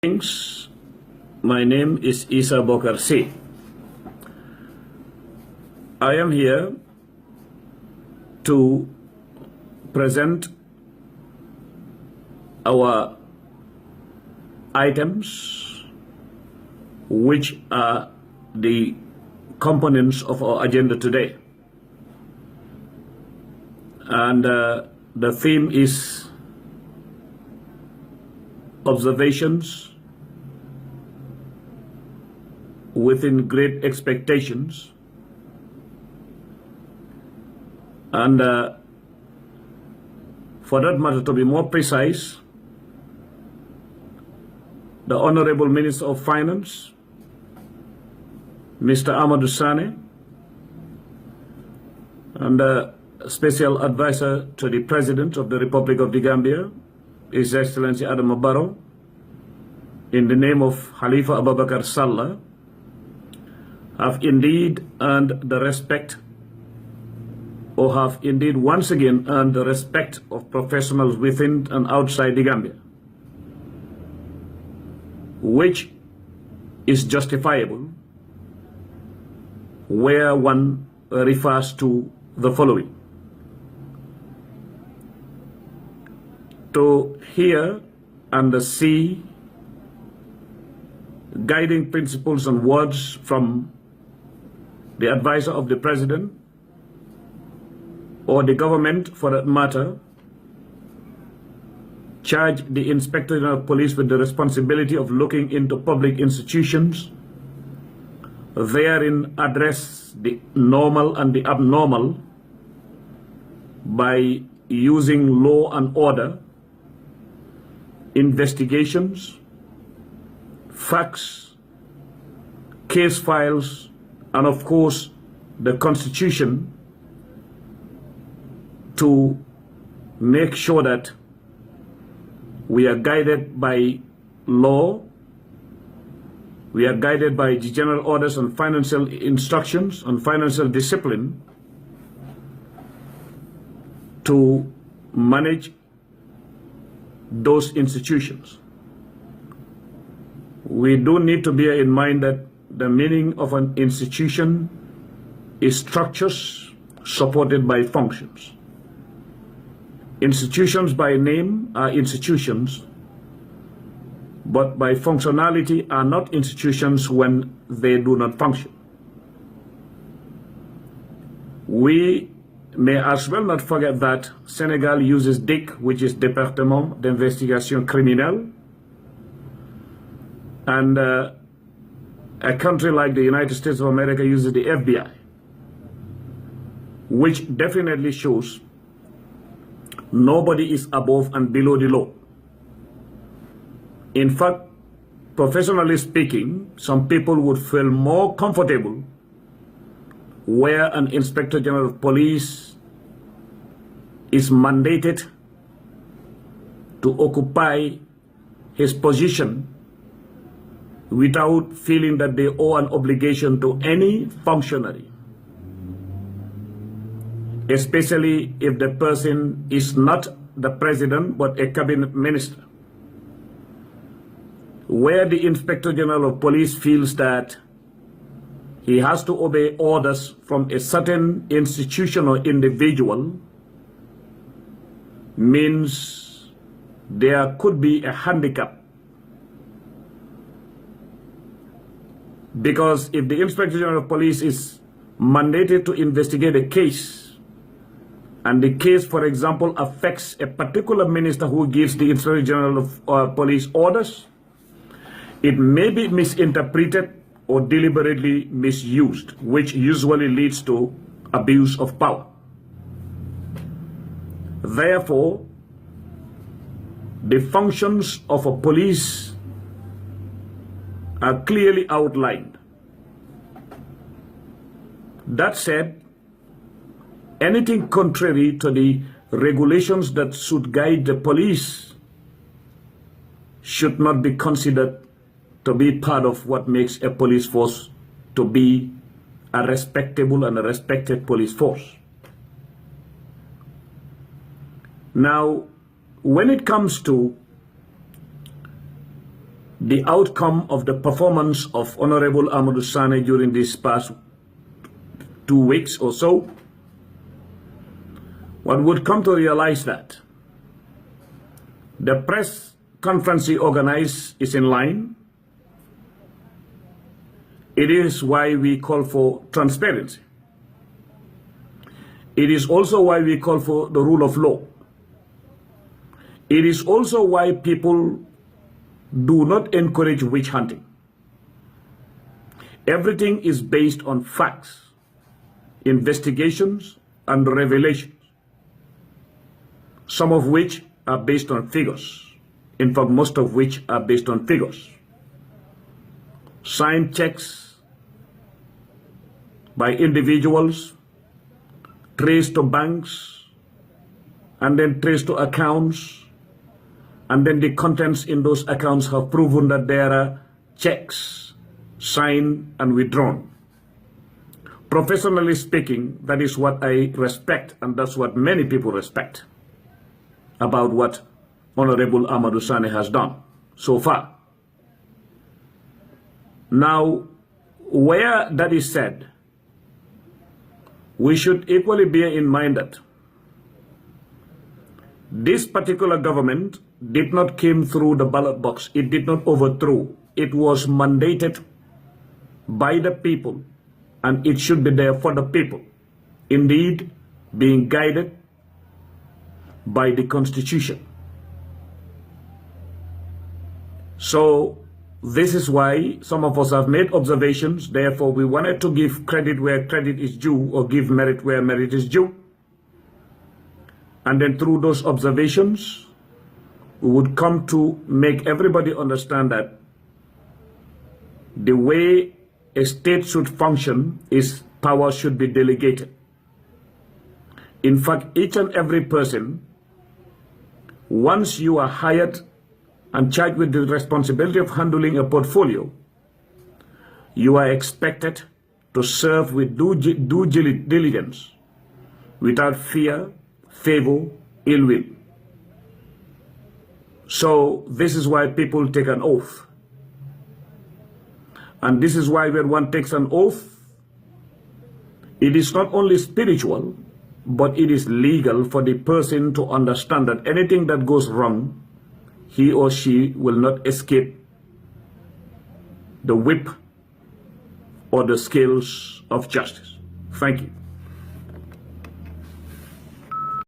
Greetings. My name is Isa Bokar C. I am here to present our items, which are the components of our agenda today. And the theme is observations within great expectations, and for that matter, to be more precise, the Honorable Minister of Finance, Mr. Amadou Sane, and the Special Advisor to the President of the Republic of the Gambia, His Excellency Adam Barrow, in the name of Khalifa Abubakar Sallah, have indeed earned the respect, or have indeed once again earned the respect of professionals within and outside the Gambia, which is justifiable where one refers to the following. To hear and see guiding principles and words from the advisor of the president, or the government for that matter, charge the Inspector General of Police with the responsibility of looking into public institutions, therein address the normal and the abnormal by using law and order, investigations, facts, case files, and of course the Constitution, to make sure that we are guided by law, we are guided by the general orders and financial instructions and financial discipline to manage those institutions. We do need to bear in mind that the meaning of an institution is structures supported by functions. Institutions by name are institutions, but by functionality are not institutions when they do not function. We may as well not forget that Senegal uses DIC, which is Département d'Investigation Criminelle, and a country like the United States of America uses the FBI, which definitely shows nobody is above and below the law. In fact, professionally speaking, some people would feel more comfortable where an Inspector General of Police is mandated to occupy his position without feeling that they owe an obligation to any functionary, especially if the person is not the president but a cabinet minister, where the Inspector General of Police feels that he has to obey orders from a certain institution or individual, means there could be a handicap. Because if the Inspector General of Police is mandated to investigate a case, and the case, for example, affects a particular minister who gives the Inspector General of Police orders, it may be misinterpreted or deliberately misused, which usually leads to abuse of power. Therefore, the functions of a police are clearly outlined. That said, anything contrary to the regulations that should guide the police should not be considered to be part of what makes a police force to be a respectable and a respected police force. Now, when it comes to the outcome of the performance of Honorable Amadou Sane during these past 2 weeks or so, one would come to realize that the press conference he organized is in line. It is why we call for transparency. It is also why we call for the rule of law. It is also why people do not encourage witch hunting. Everything is based on facts, investigations, and revelations, some of which are based on figures. In fact, most of which are based on figures. Signed checks by individuals, traced to banks, and then traced to accounts, and then the contents in those accounts have proven that there are checks signed and withdrawn. Professionally speaking, that is what I respect, and that's what many people respect about what Honorable Amadou Sane has done so far. Now, where that is said, we should equally bear in mind that this particular government did not come through the ballot box. It did not overthrow. It was mandated by the people, and it should be there for the people. Indeed, being guided by the Constitution. So, this is why some of us have made observations. Therefore, we wanted to give credit where credit is due, or give merit where merit is due. And then through those observations, we would come to make everybody understand that the way a state should function is power should be delegated. In fact, each and every person, once you are hired and charged with the responsibility of handling a portfolio, you are expected to serve with due diligence, without fear, favor, ill will. So this is why people take an oath. And this is why when one takes an oath, it is not only spiritual, but it is legal for the person to understand that anything that goes wrong, he or she will not escape the whip or the scales of justice. Thank you.